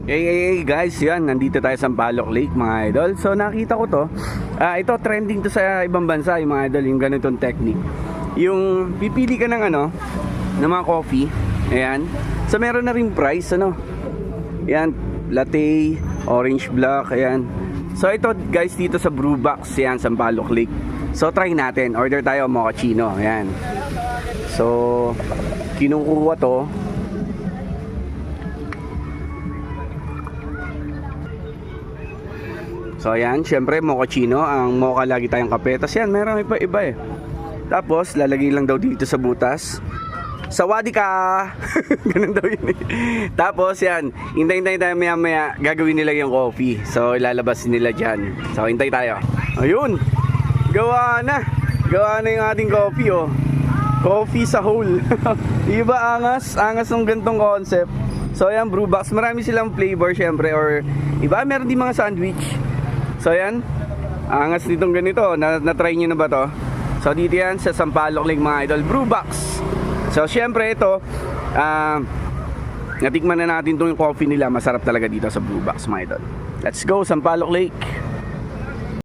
Hey guys, yan, nandito tayo sa Sampaloc Lake mga idol. So nakita ko to, ito trending to sa ibang bansa yung mga idol, yung ganitong technique. Yung pipili ka ng ng mga coffee, ayan. So meron na rin price, Ayan, latte, orange black, ayan. So ito guys, dito sa Brewbox, yan, Sampaloc Lake. So try natin, order tayo mochaccino, ayan. So kinukuha to. So ayan, syempre mochaccino, ang mocha lagi tayong kape. Tapos yan, meron iba eh. Tapos lalagay lang daw dito sa butas. Sawadi ka! Ganun daw yun eh. Tapos yan, hintay tayo maya gagawin nila yung coffee. So ilalabas nila dyan. So hintay tayo. Ayun! Gawa na yung ating coffee oh. Coffee sa hole. Diba angas ng gantong concept. So ayan, Brewbox, marami silang flavor syempre. Or iba, meron din mga sandwich. So ayan, angas nitong ganito. Na-try nyo na ba to? So dito yan sa Sampaloc Lake mga idol, Brewbox. So syempre ito, natikman na natin itong coffee nila. Masarap talaga dito sa Brewbox mga idol. Let's go Sampaloc Lake.